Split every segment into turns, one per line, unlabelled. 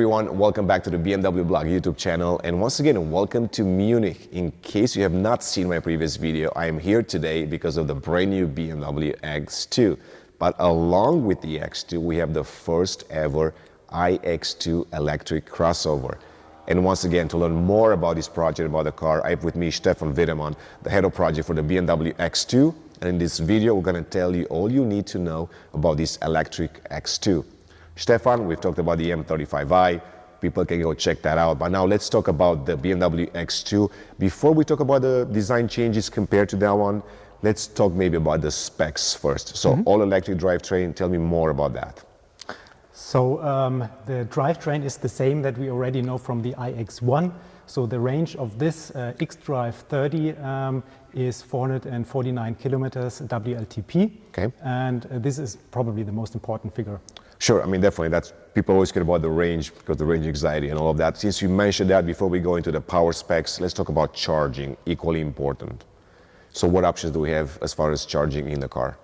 everyone, welcome back to the BMW Blog YouTube channel, and once again welcome to Munich. In case you have not seen my previous video, I am here today because of the brand new BMW iX2. But along with the iX2 we have the first ever iX2 electric crossover. And once again, to learn more about this project, about the car, I have with me Stefan Wiedemann, the head of project for the BMW X2. And in this video we're going to tell you all you need to know about this electric X2. Stefan, we've talked about the M35i, people can go check that out, but now let's talk about the BMW X2. Before we talk about the design changes compared to that one, let's talk maybe about the specs first. So all electric drivetrain, tell me more about that.
So the drivetrain is the same that we already know from the iX1. So the range of this xDrive 30 is 449 kilometers WLTP.
Okay.
And this is probably the most important figure.
Sure, I mean, definitely. That's people always care about the range because the range anxiety and all of that. Since you mentioned that, before we go into the power specs, let's talk about charging, equally important. So what options do we have as far as charging in the car?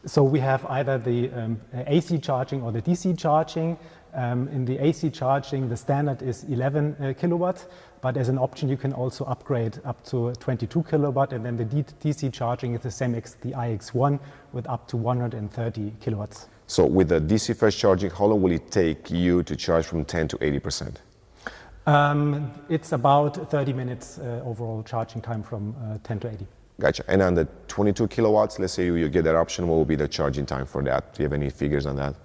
So we have either the AC charging or the DC charging. In the AC charging, the standard is 11 kilowatts, but as an option you can also upgrade up to 22 kilowatt, and then the DC charging is the same as the iX1 with up to 130 kilowatts.
So with the DC fast charging, how long will it take you to charge from 10 to 80%?
It's about 30 minutes overall charging time from 10 to 80.
Gotcha. And on the 22 kilowatts, let's say you get that option, what will be the charging time for that? Do you have any figures on that?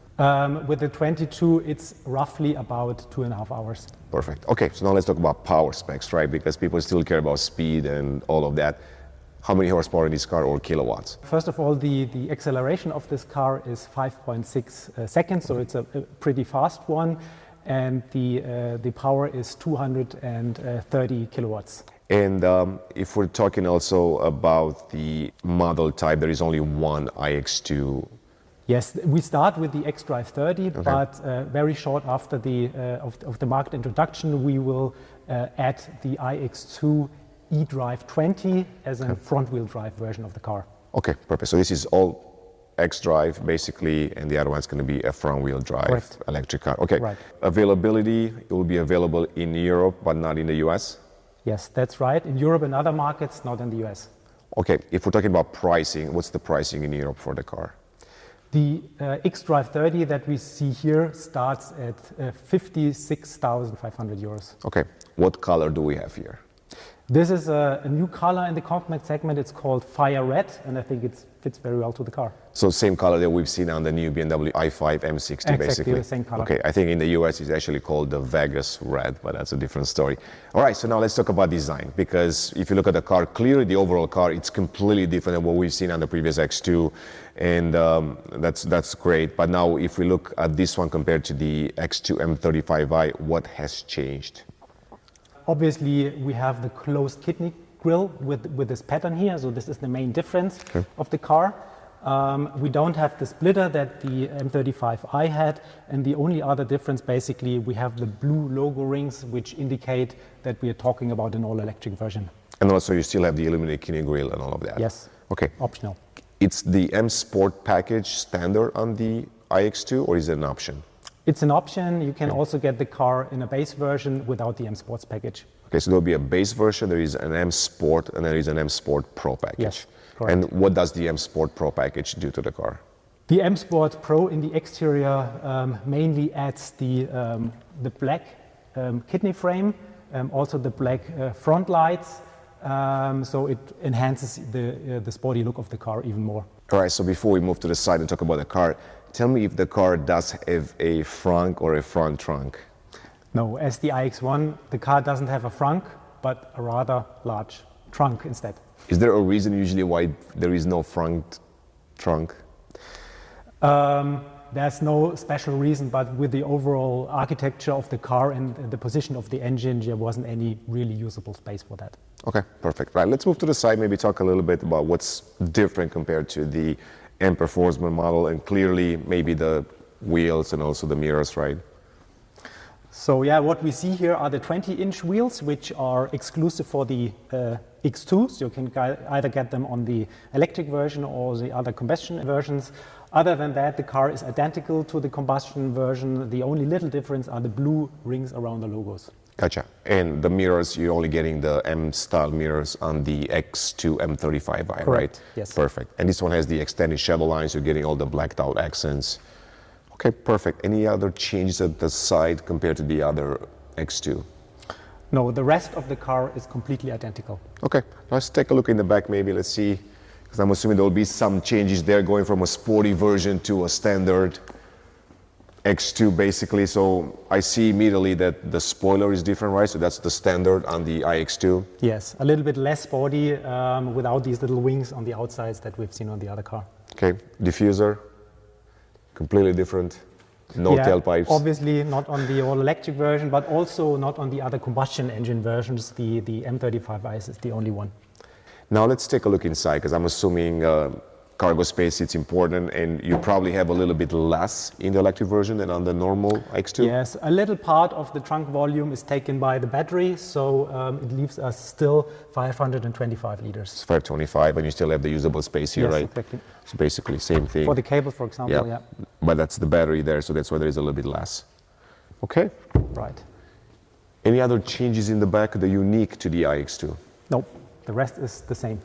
With the 22, it's roughly about 2.5 hours.
Perfect. Okay, so now let's talk about power specs, right? Because people still care about speed and all of that. How many horsepower in this car or kilowatts?
First of all, the acceleration of this car is 5.6 seconds, so it's a pretty fast one. And the power is 230 kilowatts.
And if we're talking also about the model type, there is only one iX2.
Yes, we start with the xDrive 30, okay. But very short after of the market introduction, we will add the iX2 eDrive 20 as a front-wheel drive version of the car. Okay,
perfect. So this is all xDrive basically, and the other one's going to be a front-wheel drive
Correct.
Electric car. Okay.
Right.
Availability, it will be available in Europe, but not in the US?
Yes, that's right. In Europe and other markets, not in the US.
Okay, if we're talking about pricing, what's the pricing in Europe for the car?
The xDrive 30 that we see here starts at 56,500 euros.
Okay, what color do we have here?
This is a new color in the compact segment. It's called Fire Red, and I think it fits very well to the car.
So same color that we've seen on the new BMW i5 M60,
exactly,
basically?
The same color.
Okay, I think in the US it's actually called the Vegas Red, but that's a different story. All right, so now let's talk about design, because if you look at the car, clearly the overall car, it's completely different than what we've seen on the previous X2, and that's great. But now if we look at this one compared to the X2 M35i, what has changed?
Obviously, we have the closed kidney grille with this pattern here, so this is the main difference of the car. We don't have the splitter that the M35i had, and the only other difference, basically, we have the blue logo rings, which indicate that we are talking about an all-electric version.
And also you still have the illuminated kidney grille and all of that?
Yes.
Okay.
Optional.
It's the M Sport package standard on the iX2, or is it an option?
It's an option. You can also get the car in a base version without the M Sports package.
Okay, so there'll be a base version, there is an M Sport, and there is an M Sport Pro package.
Yes, correct.
And what does the M Sport Pro package do to the car?
The M Sport Pro in the exterior mainly adds the black kidney frame, also the black front lights, so it enhances the sporty look of the car even more.
All right, so before we move to the side and talk about the car, tell me if the car does have a frunk or a front trunk.
No, as the iX1, the car doesn't have a frunk, but a rather large trunk instead.
Is there a reason usually why there is no front trunk?
There's no special reason, but with the overall architecture of the car and the position of the engine, there wasn't any really usable space for that.
Okay, perfect. Right, let's move to the side, maybe talk a little bit about what's different compared to the M Performance model, and clearly maybe the wheels and also the mirrors, right?
So yeah, what we see here are the 20-inch wheels, which are exclusive for the X2, so you can either get them on the electric version or the other combustion versions. Other than that, the car is identical to the combustion version. The only little difference are the blue rings around the logos.
Gotcha. And the mirrors, you're only getting the M-style mirrors on the X2 M35i, right?
Yes.
Perfect. And this one has the extended shadow lines. You're getting all the blacked out accents. Okay, perfect. Any other changes at the side compared to the other X2?
No, the rest of the car is completely identical.
Okay, let's take a look in the back maybe. Let's see, because I'm assuming there will be some changes there going from a sporty version to a standard X2 basically. So I see immediately that the spoiler is different, right? So that's the standard on the iX2.
Yes, a little bit less sporty without these little wings on the outsides that we've seen on the other car.
Okay, diffuser, completely different. No tailpipes.
Obviously not on the all-electric version, but also not on the other combustion engine versions. The M35i is the only one.
Now let's take a look inside, because I'm assuming cargo space is important, and you probably have a little bit less in the electric version than on the normal X2?
Yes, a little part of the trunk volume is taken by the battery, so it leaves us still 525 liters.
It's 525, and you still have the usable space here,
yes,
right?
Exactly.
So basically same thing.
For the cable, for example, yeah.
But that's the battery there, so that's why there is a little bit less. Okay.
Right.
Any other changes in the back that are unique to the iX2?
No, the rest is the same.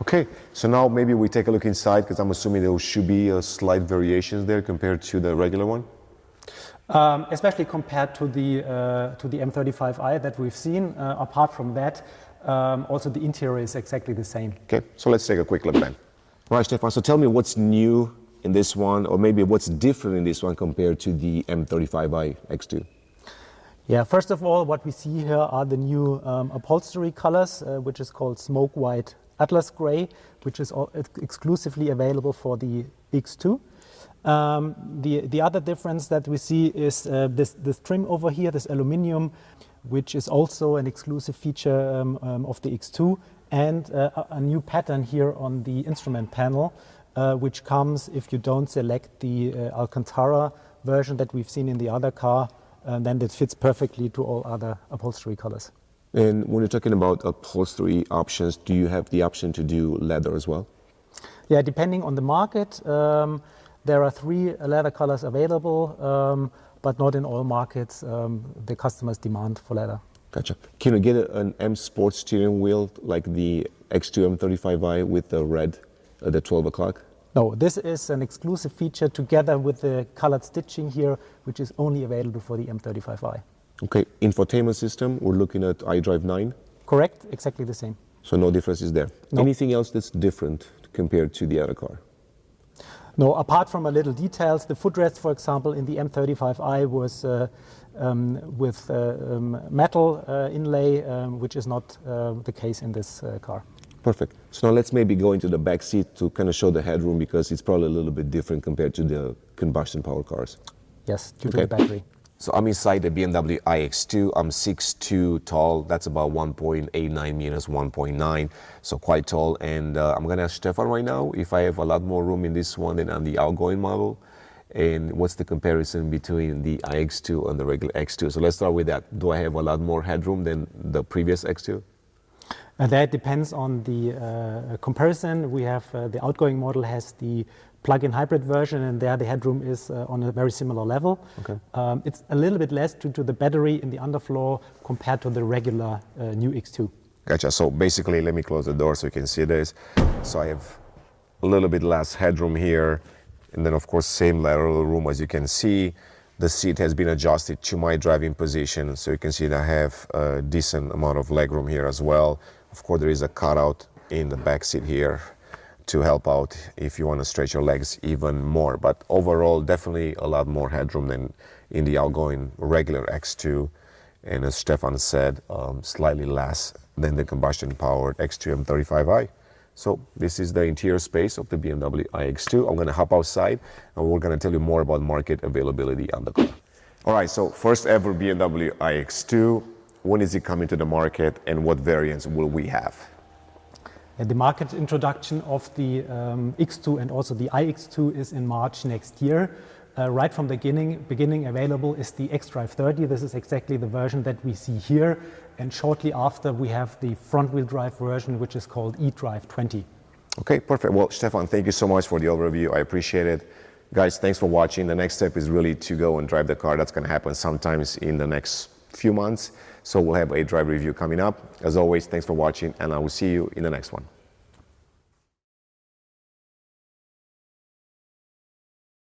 Okay, so now maybe we take a look inside, because I'm assuming there should be a slight variations there compared to the regular one.
Especially compared to the M35i that we've seen. Apart from that, also the interior is exactly the same.
Okay, so let's take a quick look then. All right, Stefan, so tell me what's new in this one, or maybe what's different in this one compared to the M35i X2.
Yeah, first of all, what we see here are the new upholstery colors, which is called Smoke White Atlas Gray, which is exclusively available for the X2. The other difference that we see is this trim over here, this aluminum, which is also an exclusive feature of the X2, and a new pattern here on the instrument panel, which comes if you don't select the Alcantara version that we've seen in the other car, then it fits perfectly to all other upholstery colors.
And when you're talking about upholstery options, do you have the option to do leather as well?
Yeah, depending on the market, there are 3 leather colors available, but not in all markets the customers demand for leather.
Gotcha. Can you get an M Sport steering wheel like the X2 M35i with the red, the 12 o'clock?
No, this is an exclusive feature together with the colored stitching here, which is only available for the M35i.
Okay, infotainment system, we're looking at iDrive 9.
Correct, exactly the same.
So no differences there.
No.
Anything else that's different compared to the other car?
No, apart from a little details, the footrest, for example, in the M35i was with metal inlay, which is not the case in this car.
Perfect. So now let's maybe go into the back seat to kind of show the headroom, because it's probably a little bit different compared to the combustion power cars.
Yes, due to the battery.
So I'm inside the BMW iX2. I'm 6'2" tall. That's about 1.89 meters, 1.9. So quite tall. And I'm going to ask Stefan right now if I have a lot more room in this one than on the outgoing model. And what's the comparison between the iX2 and the regular X2? So let's start with that. Do I have a lot more headroom than the previous X2?
That depends on the comparison. We have the outgoing model has the plug-in hybrid version, and there the headroom is on a very similar level.
Okay.
It's a little bit less due to the battery in the underfloor compared to the regular new X2.
Gotcha. So basically, let me close the door so you can see this. So I have a little bit less headroom here, and then of course same lateral room. As you can see, the seat has been adjusted to my driving position, so you can see that I have a decent amount of legroom here as well. Of course, there is a cutout in the back seat here to help out if you want to stretch your legs even more. But overall, definitely a lot more headroom than in the outgoing regular X2. And as Stefan said, slightly less than the combustion-powered X2 M35i. So this is the interior space of the BMW iX2. I'm going to hop outside, and we're going to tell you more about market availability on the car. All right, so first ever BMW iX2. When is it coming to the market, and what variants will we have?
The market introduction of the X2 and also the iX2 is in March next year. Right from the beginning available is the xDrive 30. This is exactly the version that we see here. And shortly after, we have the front-wheel drive version, which is called eDrive 20.
Okay, perfect. Well, Stefan, thank you so much for the overview. I appreciate it. Guys, thanks for watching. The next step is really to go and drive the car. That's going to happen sometimes in the next few months. So we'll have a drive review coming up. As always, thanks for watching, and I will see you in the next one.